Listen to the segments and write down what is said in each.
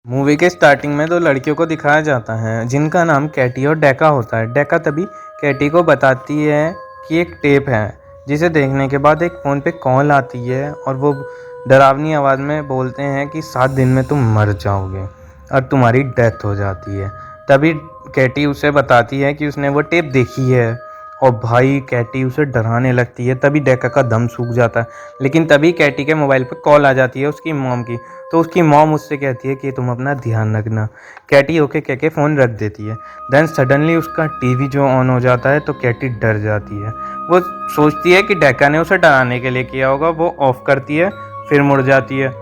Movie के starting में दो लड़कियों को दिखाया जाता है जिनका नाम कैटी और डेका होता है। डेका तभी कैटी को बताती है कि एक टेप है जिसे देखने के बाद एक फ़ोन पे कॉल आती है और वो डरावनी आवाज़ में बोलते हैं कि 7 दिन में तुम मर जाओगे और तुम्हारी डेथ हो जाती है। तभी कैटी उसे बताती है कि उसने वो टेप देखी है और भाई कैटी उसे डराने लगती है। तभी डेका का दम सूख जाता है, लेकिन तभी कैटी के मोबाइल पे कॉल आ जाती है उसकी मॉम की। तो उसकी मॉम उससे कहती है कि तुम अपना ध्यान रखना। कैटी ओके कह के फ़ोन रख देती है। देन सडनली उसका टीवी जो ऑन हो जाता है तो कैटी डर जाती है। वो सोचती है कि डेका ने उसे डराने के लिए किया होगा। वो ऑफ करती है, फिर मुड़ जाती है,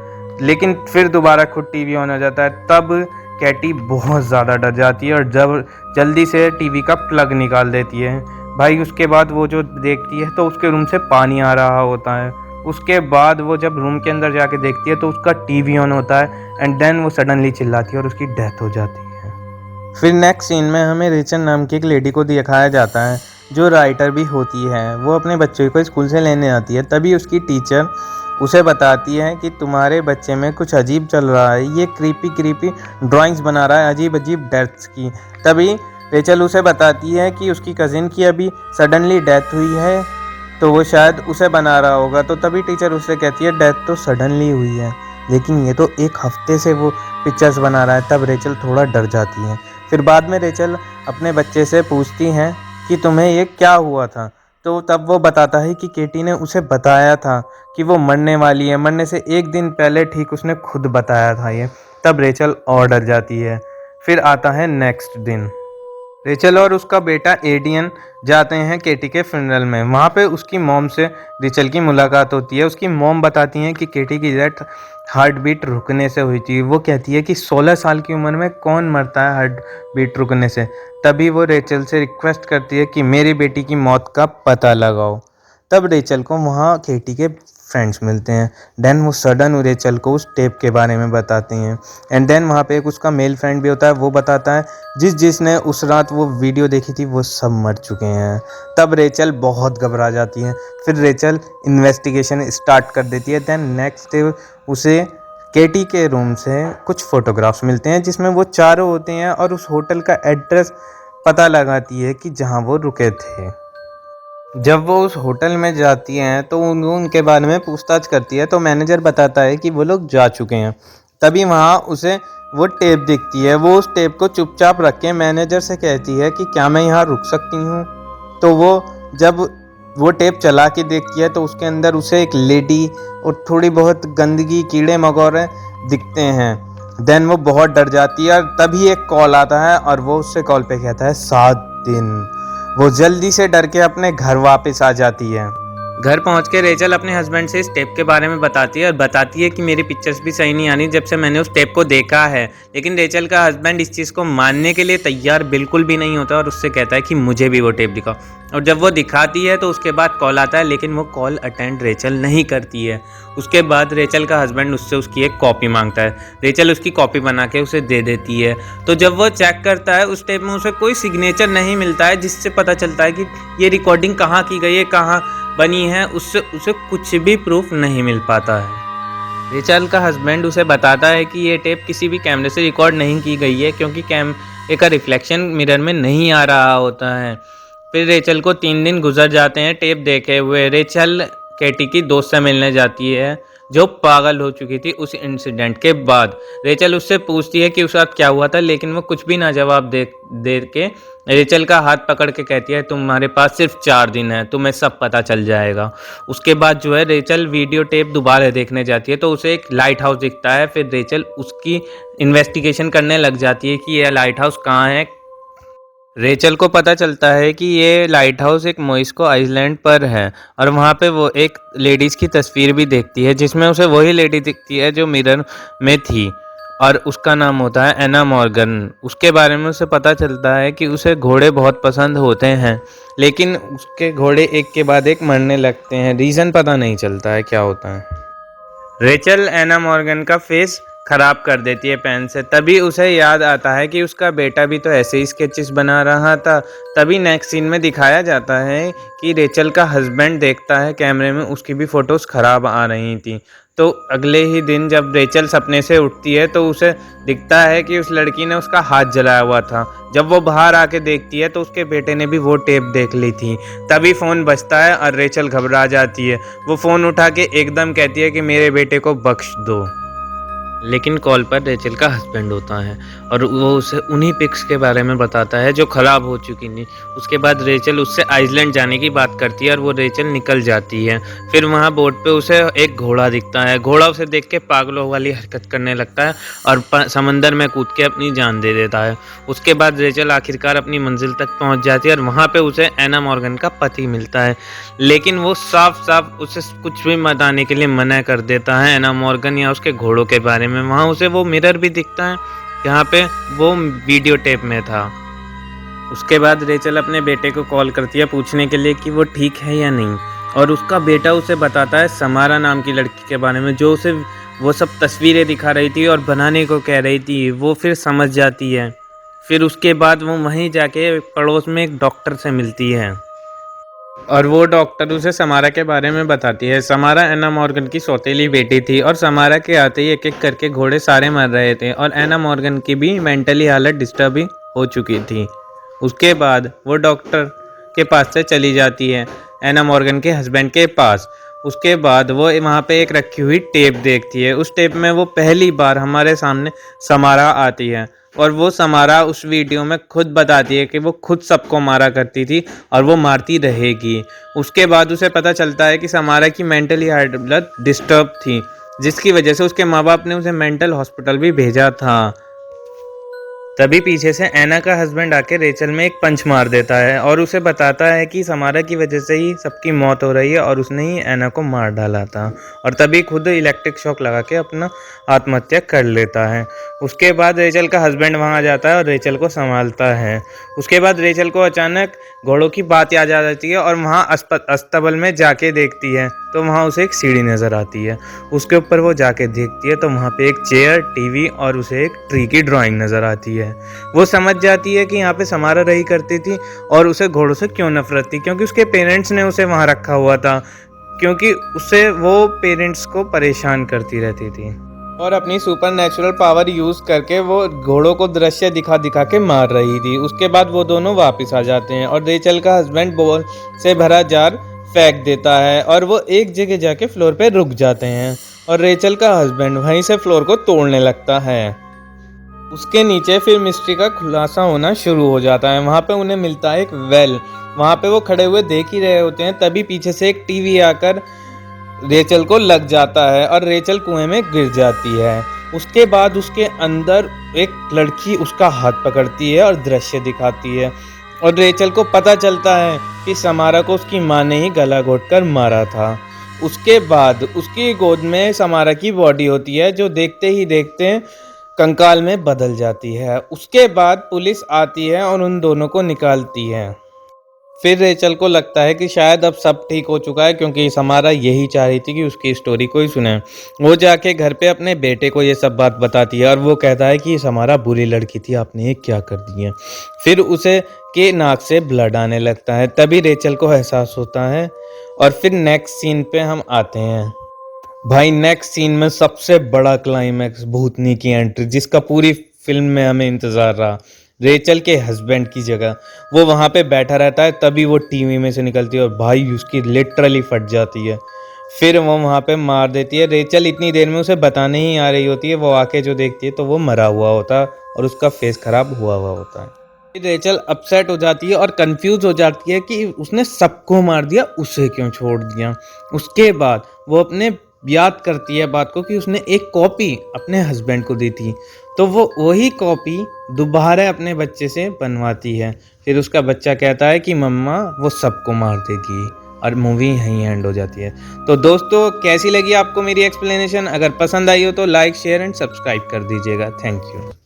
लेकिन फिर दोबारा खुद टीवी ऑन हो जाता है। तब कैटी बहुत ज़्यादा डर जाती है और जब जल्दी से टीवी का प्लग निकाल देती है। भाई उसके बाद वो जो देखती है तो उसके रूम से पानी आ रहा होता है। उसके बाद वो जब रूम के अंदर जाके देखती है तो उसका टीवी ऑन होता है एंड देन वो सडनली चिल्लाती है और उसकी डेथ हो जाती है। फिर नेक्स्ट सीन में हमें रेचल नाम की एक लेडी को दिखाया जाता है जो राइटर भी होती है। वो अपने बच्चे को स्कूल से लेने आती है। तभी उसकी टीचर उसे बताती है कि तुम्हारे बच्चे में कुछ अजीब चल रहा है, ये क्रीपी ड्राइंग्स बना रहा है अजीब अजीब डेथ्स की। तभी रेचल उसे बताती है कि उसकी कज़िन की अभी सडनली डेथ हुई है तो वो शायद उसे बना रहा होगा। तो तभी टीचर उससे कहती है डेथ तो सडनली हुई है, लेकिन ये तो एक हफ्ते से वो पिक्चर्स बना रहा है। तब रेचल थोड़ा डर जाती है। फिर बाद में रेचल अपने बच्चे से पूछती हैं कि तुम्हें ये क्या हुआ था। तो तब वो बताता है कि केटी ने उसे बताया था कि वो मरने वाली है, मरने से एक दिन पहले ठीक उसने खुद बताया था ये। तब रेचल और डर जाती है। फिर आता है नेक्स्ट दिन। रेचल और उसका बेटा एडियन जाते हैं केटी के फ्यूनरल में। वहाँ पे उसकी मॉम से रेचल की मुलाकात होती है। उसकी मॉम बताती हैं कि केटी की डेथ हार्ट बीट रुकने से हुई थी। वो कहती है कि 16 साल की उम्र में कौन मरता है हार्ट बीट रुकने से। तभी वो रेचल से रिक्वेस्ट करती है कि मेरी बेटी की मौत का पता लगाओ। तब रेचल को वहाँ केटी के फ्रेंड्स मिलते हैं। देन वो सडन रेचल को उस टेप के बारे में बताते हैं एंड देन वहाँ पे एक उसका मेल फ्रेंड भी होता है। वो बताता है जिसने उस रात वो वीडियो देखी थी वो सब मर चुके हैं। तब रेचल बहुत घबरा जाती है। फिर रेचल इन्वेस्टिगेशन स्टार्ट कर देती है। देन नेक्स्ट डे उसे केटी के रूम से कुछ फ़ोटोग्राफ्स मिलते हैं जिसमें वो चारों होते हैं और उस होटल का एड्रेस पता लगाती है कि जहाँ वो रुके थे। जब वो उस होटल में जाती हैं तो उनके बारे में पूछताछ करती है तो मैनेजर बताता है कि वो लोग जा चुके हैं। तभी वहाँ उसे वो टेप दिखती है। वो उस टेप को चुपचाप रख के मैनेजर से कहती है कि क्या मैं यहाँ रुक सकती हूँ। तो वो जब वो टेप चला के देखती है तो उसके अंदर उसे एक लेडी और थोड़ी बहुत गंदगी कीड़े मकोड़े दिखते हैं। देन वो बहुत डर जाती है और तभी एक कॉल आता है और वो उससे कॉल पे कहता है 7 दिन। वो जल्दी से डर के अपने घर वापस आ जाती है। घर पहुंच के रेचल अपने हस्बैंड से इस टेप के बारे में बताती है और बताती है कि मेरी पिक्चर्स भी सही नहीं आनी जब से मैंने उस टेप को देखा है। लेकिन रेचल का हस्बैंड इस चीज़ को मानने के लिए तैयार बिल्कुल भी नहीं होता और उससे कहता है कि मुझे भी वो टेप दिखाओ। और जब वो दिखाती है तो उसके बाद कॉल आता है, लेकिन वो कॉल अटेंड रेचल नहीं करती है। उसके बाद रेचल का हस्बैंड उससे उसकी एक कॉपी मांगता है। रेचल उसकी कॉपी बना के उसे दे देती है। तो जब वो चेक करता है उस टेप में उसे कोई सिग्नेचर नहीं मिलता है जिससे पता चलता है कि ये रिकॉर्डिंग कहाँ की गई है, कहाँ बनी है। उससे उसे कुछ भी प्रूफ नहीं मिल पाता है। रेचल का हस्बैंड उसे बताता है कि ये टेप किसी भी कैमरे से रिकॉर्ड नहीं की गई है क्योंकि कैमरे का रिफ्लेक्शन मिरर में नहीं आ रहा होता है। फिर रेचल को 3 दिन गुजर जाते हैं टेप देखे हुए। रेचल केटी की दोस्त से मिलने जाती है जो पागल हो चुकी थी उस इंसिडेंट के बाद। रेचल उससे पूछती है कि उस रात क्या हुआ था, लेकिन वो कुछ भी ना जवाब दे के रेचल का हाथ पकड़ के कहती है तुम्हारे पास सिर्फ 4 दिन है, तुम्हें सब पता चल जाएगा। उसके बाद जो है रेचल वीडियो टेप दोबारा देखने जाती है तो उसे एक लाइट हाउस दिखता है। फिर रेचल उसकी इन्वेस्टिगेशन करने लग जाती है कि यह लाइट हाउस कहाँ है। रेचल को पता चलता है कि ये लाइट हाउस एक मोइस्को आइलैंड पर है और वहाँ पे वो एक लेडीज़ की तस्वीर भी देखती है जिसमें उसे वही लेडी दिखती है जो मिरर में थी और उसका नाम होता है एना मॉर्गन। उसके बारे में उसे पता चलता है कि उसे घोड़े बहुत पसंद होते हैं, लेकिन उसके घोड़े एक के बाद एक मरने लगते हैं। रीज़न पता नहीं चलता है क्या होता है। रेचल एना मॉर्गन का फेस खराब कर देती है पेन से। तभी उसे याद आता है कि उसका बेटा भी तो ऐसे ही स्केचेस बना रहा था। तभी नेक्स्ट सीन में दिखाया जाता है कि रेचल का हस्बैंड देखता है कैमरे में उसकी भी फ़ोटोज़ ख़राब आ रही थी। तो अगले ही दिन जब रेचल सपने से उठती है तो उसे दिखता है कि उस लड़की ने उसका हाथ जलाया हुआ था। जब वो बाहर आके देखती है तो उसके बेटे ने भी वो टेप देख ली थी। तभी फ़ोन बजता है और रेचल घबरा जाती है। वो फ़ोन उठा के एकदम कहती है कि मेरे बेटे को बख्श दो। लेकिन कॉल पर रेचल का हस्बैंड होता है और वो उसे उन्हीं पिक्स के बारे में बताता है जो ख़राब हो चुकी थी। उसके बाद रेचल उससे आइसलैंड जाने की बात करती है और वो रेचल निकल जाती है। फिर वहाँ बोट पे उसे एक घोड़ा दिखता है। घोड़ा उसे देख के पागलों वाली हरकत करने लगता है और समंदर में कूद के अपनी जान दे देता है। उसके बाद रेचल आखिरकार अपनी मंजिल तक पहुँच जाती है और वहाँ पर उसे एना मॉर्गन का पति मिलता है। लेकिन वो साफ साफ उसे कुछ भी बताने के लिए मना कर देता है एना मॉर्गन या उसके घोड़ों के बारे में। वहाँ उसे वो मिरर भी दिखता है जहाँ पे वो वीडियो टेप में था। उसके बाद रेचल अपने बेटे को कॉल करती है पूछने के लिए कि वो ठीक है या नहीं, और उसका बेटा उसे बताता है समारा नाम की लड़की के बारे में जो उसे वो सब तस्वीरें दिखा रही थी और बनाने को कह रही थी। वो फिर समझ जाती है। फिर उसके बाद वो वहीं जाके पड़ोस में एक डॉक्टर से मिलती है और वो डॉक्टर उसे समारा के बारे में बताती है। समारा एना मॉर्गन की सौतेली बेटी थी और समारा के आते ही एक एक करके घोड़े सारे मर रहे थे और एना मॉर्गन की भी मेंटली हालत डिस्टर्ब हो चुकी थी। उसके बाद वो डॉक्टर के पास से चली जाती है एना मॉर्गन के हस्बैंड के पास। उसके बाद वो वहाँ पे एक रखी हुई टेप देखती है। उस टेप में वो पहली बार हमारे सामने समारा आती है और वो समारा उस वीडियो में खुद बताती है कि वो खुद सबको मारा करती थी और वो मारती रहेगी। उसके बाद उसे पता चलता है कि समारा की मेंटली हालत डिस्टर्ब थी, जिसकी वजह से उसके माँ बाप ने उसे मेंटल हॉस्पिटल भी भेजा था। तभी पीछे से एना का हस्बैंड आके रेचल में एक पंच मार देता है और उसे बताता है कि समारा की वजह से ही सबकी मौत हो रही है और उसने ही एना को मार डाला था, और तभी खुद इलेक्ट्रिक शॉक लगा के अपना आत्महत्या कर लेता है। उसके बाद रेचल का हस्बैंड वहाँ जाता है और रेचल को संभालता है। उसके बाद रेचल को अचानक घोड़ों की बात याद आ जाती है और वहाँ अस्तबल में जाके देखती है तो वहाँ उसे एक सीढ़ी नज़र आती है। उसके ऊपर वो जाके देखती है तो वहाँ पे एक चेयर, टीवी और उसे एक ट्री की ड्राइंग नज़र आती है। वो समझ जाती है कि यहाँ पे समारा रही करती थी और उसे घोड़ों से क्यों नफरत थी, क्योंकि उसके पेरेंट्स ने उसे वहाँ रखा हुआ था, क्योंकि उसे वो पेरेंट्स को परेशान करती रहती थी और अपनी सुपर नेचुरल पावर यूज़ करके वो घोड़ों को दृश्य दिखा दिखा के मार रही थी। उसके बाद वो दोनों वापस आ जाते हैं और रेचल का हस्बैंड बॉल से भरा जार फेंक देता है और वो एक जगह जाके फ्लोर पे रुक जाते हैं और रेचल का हस्बैंड वहीं से फ्लोर को तोड़ने लगता है। उसके नीचे फिर मिस्ट्री का खुलासा होना शुरू हो जाता है। वहाँ पे उन्हें मिलता है एक वेल। वहाँ पे वो खड़े हुए देख ही रहे होते हैं, तभी पीछे से एक टीवी आकर रेचल को लग जाता है और रेचल कुएं में गिर जाती है। उसके बाद उसके अंदर एक लड़की उसका हाथ पकड़ती है और दृश्य दिखाती है और रेचल को पता चलता है कि समारा को उसकी माँ ने ही गला घोंटकर मारा था। उसके बाद उसकी गोद में समारा की बॉडी होती है जो देखते ही देखते कंकाल में बदल जाती है। उसके बाद पुलिस आती है और उन दोनों को निकालती है। फिर रेचल को लगता है कि शायद अब सब ठीक हो चुका है, क्योंकि समारा यही चाह रही थी कि उसकी स्टोरी कोई सुने। वो जाके घर पे अपने बेटे को ये सब बात बताती है और वो कहता है कि समारा बुरी लड़की थी, आपने ये क्या कर दिया। फिर उसे के नाक से ब्लड आने लगता है। तभी रेचल को एहसास होता है और फिर नेक्स्ट सीन पे हम आते हैं। भाई नेक्स्ट सीन में सबसे बड़ा क्लाइमैक्स, भूतनी की एंट्री, जिसका पूरी फिल्म में हमें इंतज़ार रहा। रेचल के हस्बैंड की जगह वो वहाँ पे बैठा रहता है, तभी वो टीवी में से निकलती है और भाई उसकी लिटरली फट जाती है। फिर वो वहाँ पे मार देती है। रेचल इतनी देर में उसे बताने ही आ रही होती है, वो आके जो देखती है तो वो मरा हुआ होता है और उसका फेस खराब हुआ हुआ होता है। फिर रेचल अपसेट हो जाती है और कंफ्यूज हो जाती है कि उसने सबको मार दिया, उसे क्यों छोड़ दिया। उसके बाद वो अपने याद करती है बात को कि उसने एक कॉपी अपने हस्बैंड को दी थी, तो वो वही कॉपी दोबारा अपने बच्चे से बनवाती है। फिर उसका बच्चा कहता है कि मम्मा वो सबको मार देगी और मूवी यहीं एंड हो जाती है। तो दोस्तों कैसी लगी आपको मेरी एक्सप्लेनेशन? अगर पसंद आई हो तो लाइक, शेयर एंड सब्सक्राइब कर दीजिएगा। Thank you.